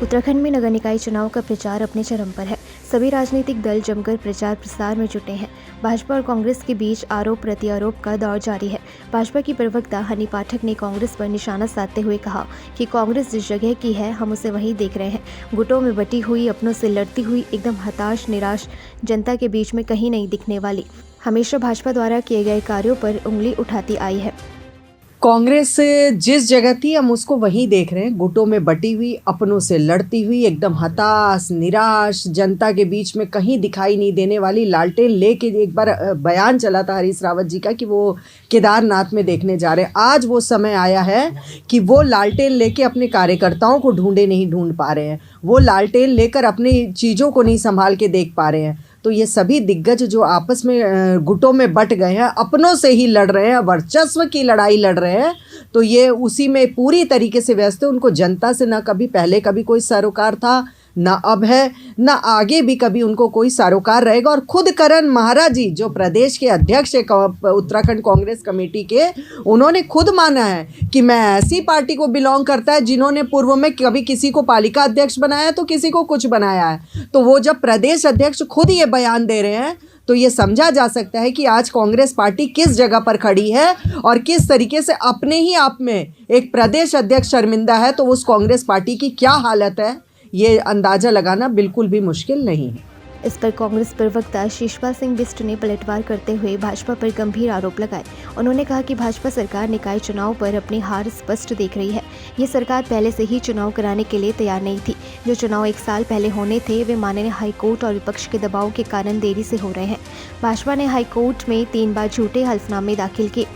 उत्तराखंड में नगर निकाय चुनाव का प्रचार अपने चरम पर है। सभी राजनीतिक दल जमकर प्रचार प्रसार में जुटे हैं। भाजपा और कांग्रेस के बीच आरोप प्रत्यारोप का दौर जारी है। भाजपा की प्रवक्ता हनी पाठक ने कांग्रेस पर निशाना साधते हुए कहा कि कांग्रेस जिस जगह की है हम उसे वहीं देख रहे हैं। गुटों में बटी हुई, अपनों से लड़ती हुई, एकदम हताश निराश जनता के बीच में कहीं नहीं दिखने वाली, हमेशा भाजपा द्वारा किए गए कार्यों पर उंगली उठाती आई है। कांग्रेस जिस जगह थी हम उसको वहीं देख रहे हैं। गुटों में बटी हुई, अपनों से लड़ती हुई, एकदम हताश निराश जनता के बीच में कहीं दिखाई नहीं देने वाली, लालटेन लेके एक बार बयान चला था हरीश रावत जी का कि वो केदारनाथ में देखने जा रहे हैं। आज वो समय आया है कि वो लालटेन लेके अपने कार्यकर्ताओं को नहीं ढूंढ पा रहे हैं, वो लालटेन लेकर अपनी चीज़ों को नहीं संभाल के देख पा रहे हैं। तो ये सभी दिग्गज जो आपस में गुटों में बट गए हैं, अपनों से ही लड़ रहे हैं, वर्चस्व की लड़ाई लड़ रहे हैं, तो ये उसी में पूरी तरीके से व्यस्त है। उनको जनता से ना कभी पहले कभी कोई सरोकार था, ना अब है, ना आगे भी कभी उनको कोई सरोकार रहेगा। और खुद करण महाराज जी जो प्रदेश के अध्यक्ष है उत्तराखंड कांग्रेस कमेटी के, उन्होंने खुद माना है कि मैं ऐसी पार्टी को बिलोंग करता है जिन्होंने पूर्व में कभी किसी को पालिका अध्यक्ष बनाया तो किसी को कुछ बनाया है। तो वो जब प्रदेश अध्यक्ष खुद ये बयान दे रहे हैं तो ये समझा जा सकता है कि आज कांग्रेस पार्टी किस जगह पर खड़ी है और किस तरीके से अपने ही आप में एक प्रदेश अध्यक्ष शर्मिंदा है। तो उस कांग्रेस पार्टी की क्या हालत है ये अंदाजा लगाना बिल्कुल भी मुश्किल नहीं है। इस पर कांग्रेस प्रवक्ता शिशपाल सिंह बिष्ट ने पलटवार करते हुए भाजपा पर गंभीर आरोप लगाए। उन्होंने कहा कि भाजपा सरकार निकाय चुनाव पर अपनी हार स्पष्ट देख रही है। ये सरकार पहले से ही चुनाव कराने के लिए तैयार नहीं थी। जो चुनाव 1 साल पहले होने थे वे माननीय हाईकोर्ट और विपक्ष के दबाव के कारण देरी से हो रहे हैं। भाजपा ने हाईकोर्ट में 3 बार झूठे हलफनामे दाखिल किए।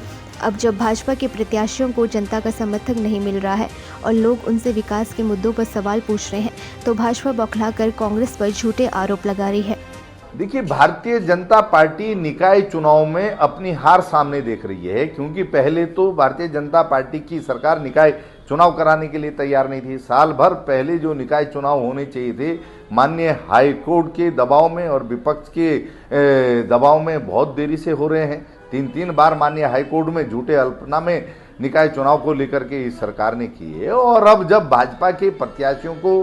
अब जब भाजपा के प्रत्याशियों को जनता का समर्थन नहीं मिल रहा है और लोग उनसे विकास के मुद्दों पर सवाल पूछ रहे हैं तो भाजपा बौखलाकर कांग्रेस पर झूठे आरोप लगा रही है। देखिए, भारतीय जनता पार्टी निकाय चुनाव में अपनी हार सामने देख रही है, क्योंकि पहले तो भारतीय जनता पार्टी की सरकार निकाय चुनाव कराने के लिए तैयार नहीं थी। साल भर पहले जो निकाय चुनाव होने चाहिए थे, माननीय हाईकोर्ट के दबाव में और विपक्ष के दबाव में बहुत देरी से हो रहे हैं। 3 बार माननीय हाईकोर्ट में झूठे हलफनामे निकाय चुनाव को लेकर के इस सरकार ने किए। और अब जब भाजपा के प्रत्याशियों को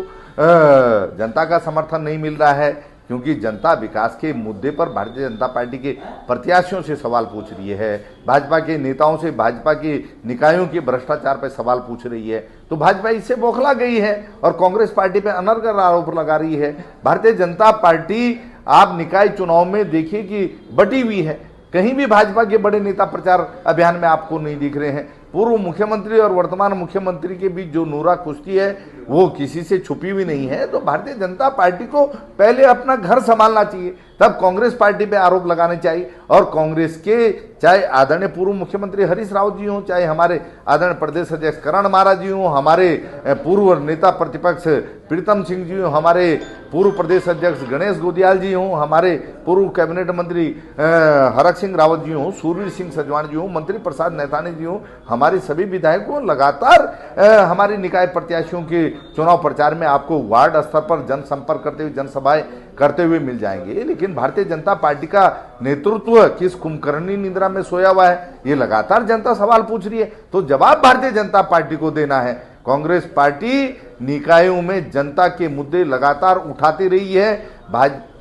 जनता का समर्थन नहीं मिल रहा है, क्योंकि जनता विकास के मुद्दे पर भारतीय जनता पार्टी के प्रत्याशियों से सवाल पूछ रही है, भाजपा के नेताओं से भाजपा के निकायों के भ्रष्टाचार पर सवाल पूछ रही है, तो भाजपा इससे बौखला गई है और कांग्रेस पार्टी पर अनर्गल आरोप लगा रही है। भारतीय जनता पार्टी आप निकाय चुनाव में देखिए कि बटी हुई है। कहीं भी भाजपा के बड़े नेता प्रचार अभियान में आपको नहीं दिख रहे हैं। पूर्व मुख्यमंत्री और वर्तमान मुख्यमंत्री के बीच जो नूरा कुश्ती है वो किसी से छुपी हुई नहीं है। तो भारतीय जनता पार्टी को पहले अपना घर संभालना चाहिए, तब कांग्रेस पार्टी पे आरोप लगाने चाहिए। और कांग्रेस के चाहे आदरणीय पूर्व मुख्यमंत्री हरीश रावत जी हों, चाहे हमारे आदरणीय प्रदेश अध्यक्ष करण महाराज जी हों, हमारे पूर्व नेता प्रतिपक्ष प्रीतम सिंह जी हों, हमारे पूर्व प्रदेश अध्यक्ष गणेश गोदियाल जी हों, हमारे पूर्व कैबिनेट मंत्री हरक सिंह रावत जी हों, सूरवीर सिंह सजवाण जी हों, मंत्री प्रसाद नैथानी जी हों, हमारे सभी विधायकों लगातार हमारे निकाय प्रत्याशियों के चुनाव प्रचार में आपको वार्ड स्तर पर जनसंपर्क करते हुए, जनसभाएं करते हुए मिल जाएंगे। लेकिन भारतीय जनता पार्टी का नेतृत्व किस कुंभकर्णी निद्रा में सोया हुआ है, ये लगातार जनता सवाल पूछ रही है। तो जवाब भारतीय जनता पार्टी को देना है। कांग्रेस पार्टी निकायों में जनता के मुद्दे लगातार उठाती रही है,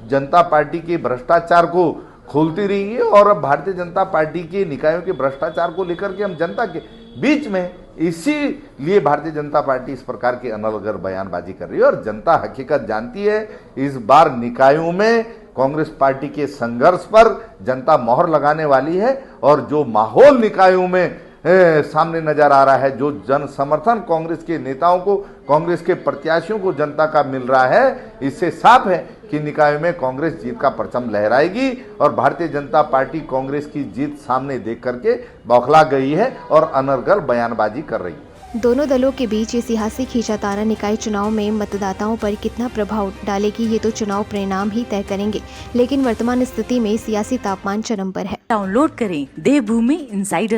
जनता पार्टी के भ्रष्टाचार को खोलती रही है। और अब भारतीय जनता पार्टी के निकायों के भ्रष्टाचार को लेकर के हम जनता के बीच में, इसीलिए भारतीय जनता पार्टी इस प्रकार की अनर्गल बयानबाजी कर रही है। और जनता हकीकत जानती है, इस बार निकायों में कांग्रेस पार्टी के संघर्ष पर जनता मोहर लगाने वाली है। और जो माहौल निकायों में सामने नजर आ रहा है, जो जन समर्थन कांग्रेस के नेताओं को, कांग्रेस के प्रत्याशियों को जनता का मिल रहा है, इससे साफ है कि निकायों में कांग्रेस जीत का परचम लहराएगी। और भारतीय जनता पार्टी कांग्रेस की जीत सामने देख करके बौखला गई है और अनर्गल बयानबाजी कर रही है। दोनों दलों के बीच ऐतिहासिक खींचाताना निकाय चुनाव में मतदाताओं पर कितना प्रभाव डालेगी ये तो चुनाव परिणाम ही तय करेंगे। लेकिन वर्तमान स्थिति में सियासी तापमान चरम पर है। डाउनलोड करें देवभूमि इनसाइडर।